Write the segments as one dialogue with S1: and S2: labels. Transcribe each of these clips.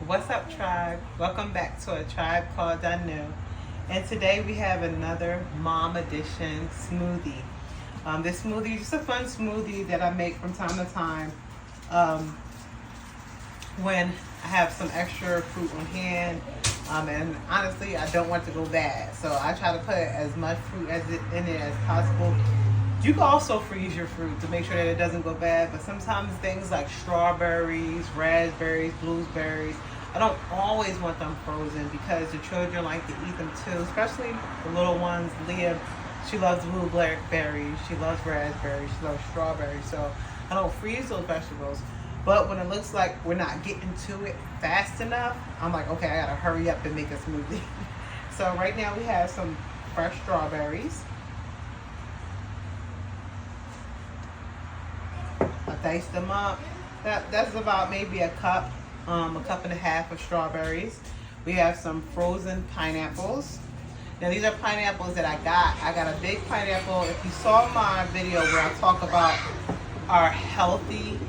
S1: What's up, tribe? Welcome back to a tribe called I Know. And today we have another mom edition smoothie. This smoothie is just a fun smoothie that I make from time to time um, when I have some extra fruit on hand. And honestly, I don't want it to go bad. So I try to put as much fruit in it as possible. You can also freeze your fruit to make sure that it doesn't go bad, but sometimes things like strawberries, raspberries, blueberries, I don't always want them frozen because the children like to eat them too, especially the little ones. Leah, she loves blueberries, she loves raspberries, she loves strawberries, so I don't freeze those vegetables. But when it looks like we're not getting to it fast enough, I'm like, okay, I gotta hurry up and make a smoothie. So right now we have some fresh strawberries. I dice them up. That's about maybe a cup and a half of strawberries. We have some frozen pineapples. Now these are pineapples that I got. I got a big pineapple. If you saw my video where I talk about our healthy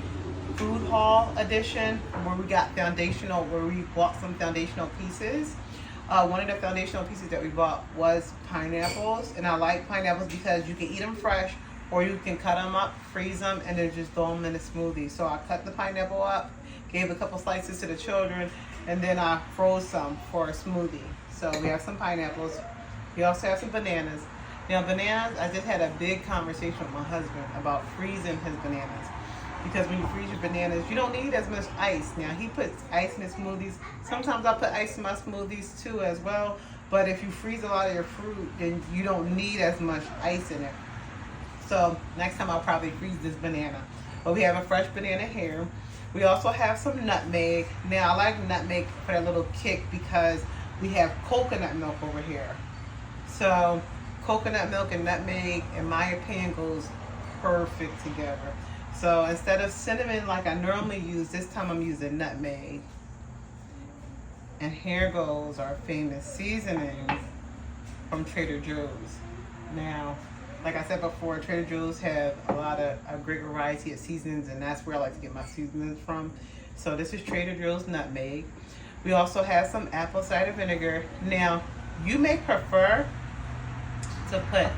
S1: food haul edition, where we bought some foundational pieces. One of the foundational pieces that we bought was pineapples, and I like pineapples because you can eat them fresh, or you can cut them up, freeze them, and then just throw them in a smoothie. So I cut the pineapple up, gave a couple slices to the children, and then I froze some for a smoothie. So we have some pineapples. We also have some bananas. Now bananas, I just had a big conversation with my husband about freezing his bananas. Because when you freeze your bananas, you don't need as much ice. Now he puts ice in his smoothies. Sometimes I put ice in my smoothies too as well. But if you freeze a lot of your fruit, then you don't need as much ice in it. So next time I'll probably freeze this banana. But we have a fresh banana here. We also have some nutmeg. Now I like nutmeg for a little kick because we have coconut milk over here. So coconut milk and nutmeg, in my opinion, goes perfect together. So instead of cinnamon like I normally use, this time I'm using nutmeg. And here goes our famous seasonings from Trader Joe's. Now, like I said before, Trader Joe's have a great variety of seasonings, and that's where I like to get my seasonings from. So this is Trader Joe's nutmeg. We also have some apple cider vinegar. Now, you may prefer to put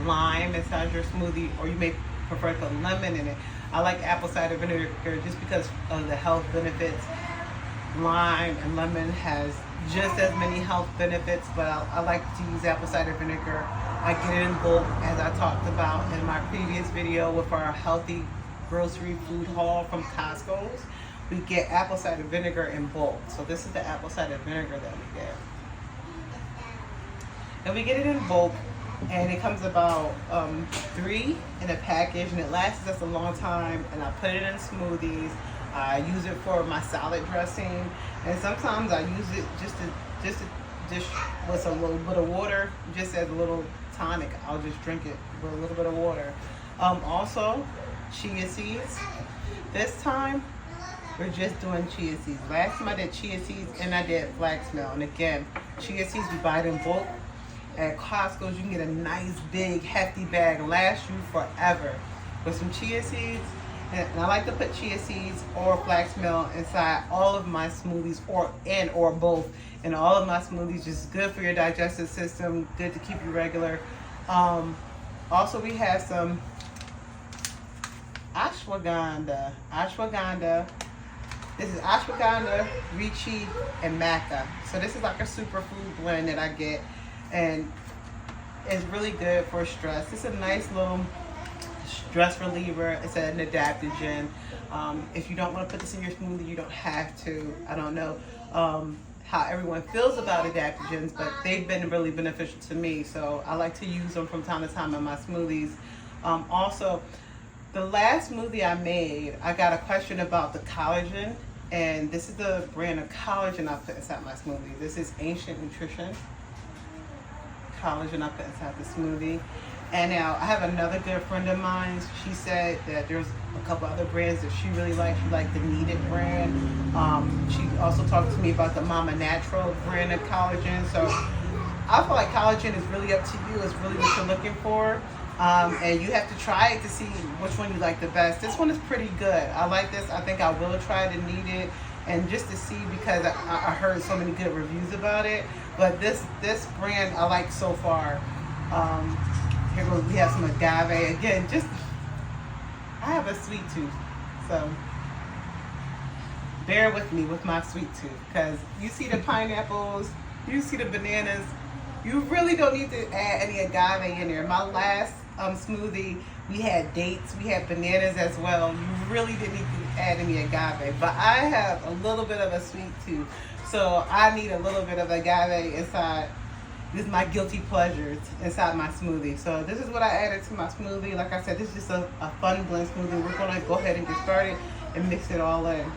S1: lime inside your smoothie, or you may prefer to put lemon in it. I like apple cider vinegar just because of the health benefits. Lime and lemon has just as many health benefits, but I like to use apple cider vinegar. I get it in bulk, as I talked about in my previous video with our healthy grocery food haul from Costco's. We get apple cider vinegar in bulk. So this is the apple cider vinegar that we get. And we get it in bulk, and it comes about 3 in a package, and it lasts us a long time. And I put it in smoothies. I use it for my salad dressing, and sometimes I use it just with a little bit of water, just as a little tonic. I'll just drink it with a little bit of water. Also, chia seeds. This time, we're just doing chia seeds. Last time I did chia seeds and I did flax meal. And again, chia seeds we buy it in bulk. At Costco's, you can get a nice, big, hefty bag. Lasts you forever. With some chia seeds, and I like to put chia seeds or flax meal inside all of my smoothies, or both. And all of my smoothies, just good for your digestive system, good to keep you regular. Also, we have some ashwagandha. This is ashwagandha, reishi, and maca. So this is like a superfood blend that I get, and it's really good for stress. It's a nice little stress reliever. It's an adaptogen. If you don't want to put this in your smoothie, you don't have to. I don't know how everyone feels about adaptogens, but they've been really beneficial to me. So I like to use them from time to time in my smoothies. Also, the last smoothie I made, I got a question about the collagen, and this is the brand of collagen I put inside my smoothie. This is Ancient Nutrition collagen I put inside the smoothie. And now I have another good friend of mine. She said that there's a couple other brands that she really likes. She liked the Needed brand. She also talked to me about the Mama Natural brand of collagen. So I feel like collagen is really up to you. It's really what you're looking for. And you have to try it to see which one you like the best. This one is pretty good. I like this. I think I will try the Needed. and just to see, because I heard so many good reviews about it. But this brand I like so far. Here goes. We have some agave again. Just I have a sweet tooth, so bear with me with my sweet tooth, because you see the pineapples, you see the bananas. You really don't need to add any agave in there. My last smoothie, we had dates, we had bananas as well. You really didn't need to add any agave. But I have a little bit of a sweet tooth, so I need a little bit of agave inside. This is my guilty pleasure inside my smoothie. So this is what I added to my smoothie. Like I said, this is just a fun blend smoothie. We're gonna go ahead and get started and mix it all in.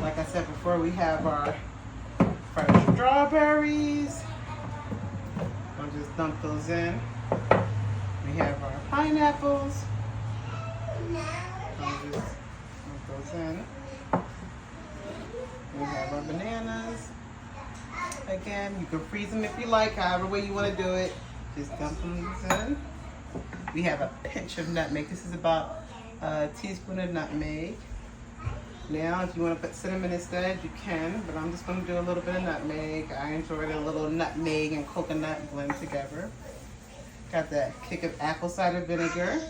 S1: Like I said before, we have our fresh strawberries. I'll just dump those in. We have our pineapples. I'll just dump those in. We have our bananas. Again, you can freeze them if you like, however way you want to do it. Just dump them in. We have a pinch of nutmeg. This is about a teaspoon of nutmeg. Now, if you want to put cinnamon instead, you can, but I'm just going to do a little bit of nutmeg. I enjoyed a little nutmeg and coconut blend together. Got that kick of apple cider vinegar.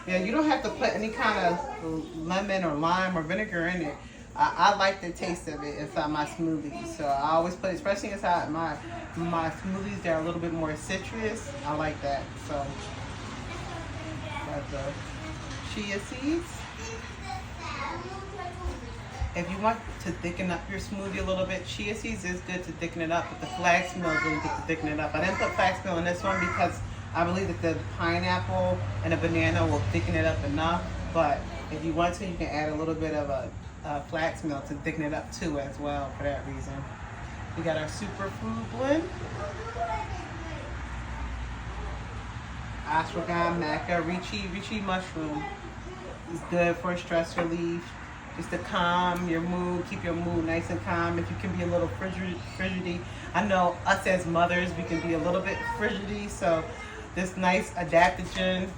S1: Yeah, you don't have to put any kind of lemon or lime or vinegar in it. I like the taste of it inside my smoothies, so I always put it, especially inside my smoothies that are a little bit more citrus. I like that. So, got the chia seeds. If you want to thicken up your smoothie a little bit, chia seeds is good to thicken it up, but the flax meal is really good to thicken it up. I didn't put flax meal in this one because I believe that the pineapple and the banana will thicken it up enough, but if you want to, you can add a little bit of a flax meal to thicken it up too as well for that reason. We got our superfood blend. Ashwagandha, maca, reishi mushroom. It's good for stress relief, just to calm your mood, keep your mood nice and calm. If you can be a little frigidy. I know us as mothers, we can be a little bit frigidy, so this nice adaptogen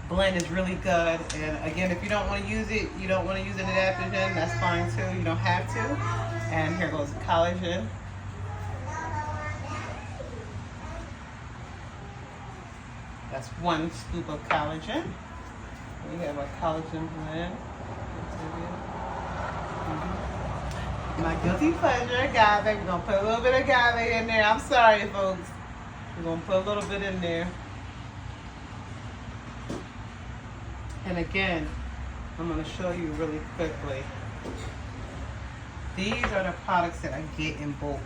S1: blend is really good. And again, if you don't want to use it, you don't want to use an adaptogen, that's fine too. You don't have to. And here goes collagen. That's 1 scoop of collagen. We have our collagen blend. My guilty pleasure, agave. We're going to put a little bit of agave in there. I'm sorry, folks. We're going to put a little bit in there. And again, I'm going to show you really quickly. These are the products that I get in bulk.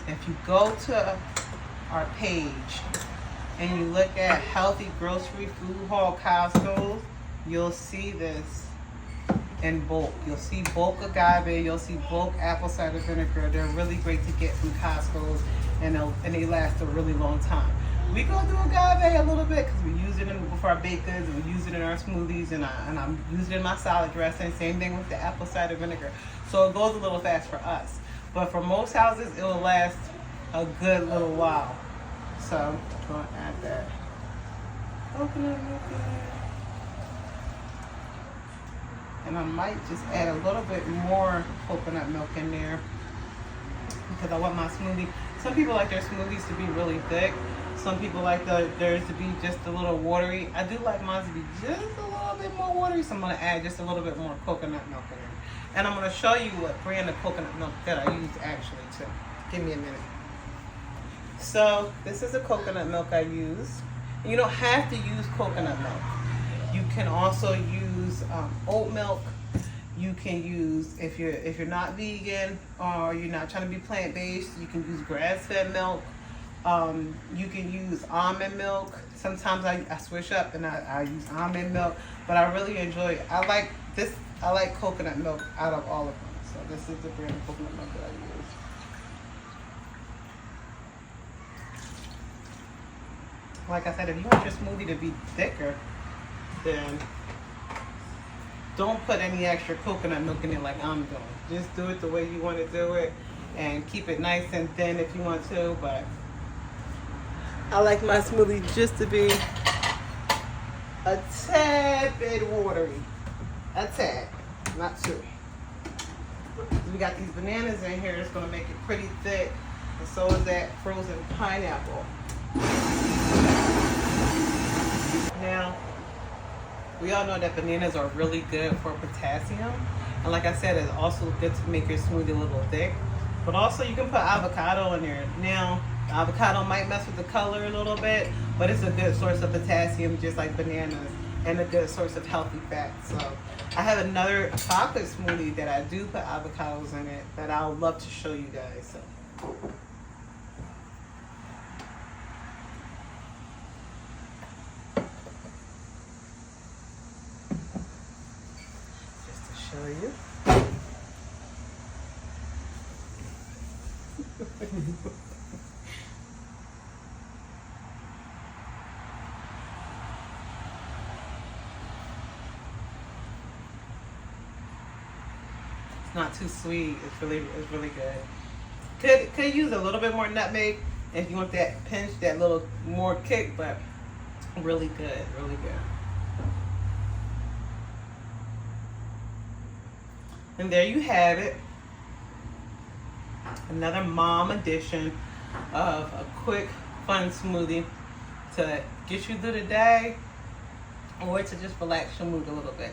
S1: If you go to our page and you look at Healthy Grocery Food Hall Costco, you'll see this in bulk. You'll see bulk agave, you'll see bulk apple cider vinegar. They're really great to get from Costco, and they last a really long time. We go do agave a little bit because we use it for our baked goods, and we use it in our smoothies, and I'm using it in my salad dressing. Same thing with the apple cider vinegar. So it goes a little fast for us. But for most houses, it will last a good little while. So I'm going to add that coconut milk in there. And I might just add a little bit more coconut milk in there because I want my smoothie. Some people like their smoothies to be really thick. Some people like theirs to be just a little watery. I do like mine to be just a little bit more watery, so I'm going to add just a little bit more coconut milk in there. And I'm going to show you what brand of coconut milk that I use actually too. Give me a minute. So this is the coconut milk I use. You don't have to use coconut milk. You can also use oat milk. You can use, if you're not vegan or you're not trying to be plant-based, you can use grass-fed milk. You can use almond milk. Sometimes I switch up and I use almond milk, but I really enjoy it. I like coconut milk out of all of them. So this is the brand of coconut milk that I use. Like I said, if you want your smoothie to be thicker, then don't put any extra coconut milk in it like I'm doing. Just do it the way you want to do it and keep it nice and thin if you want to, but I like my smoothie just to be a tad bit watery. a tad, not two. We got these bananas in here that's gonna make it pretty thick, and so is that frozen pineapple. Now, we all know that bananas are really good for potassium, and like I said, it's also good to make your smoothie a little thick. But also, you can put avocado in there. Now, avocado might mess with the color a little bit, but it's a good source of potassium, just like bananas, and a good source of healthy fats. So, I have another chocolate smoothie that I do put avocados in it that I would love to show you guys. So. Just to show you. It's not too sweet. It's really good. Could use a little bit more nutmeg if you want that pinch, that little more kick, but really good, really good. And there you have it. Another mom edition of a quick, fun smoothie to get you through the day or to just relax your mood a little bit.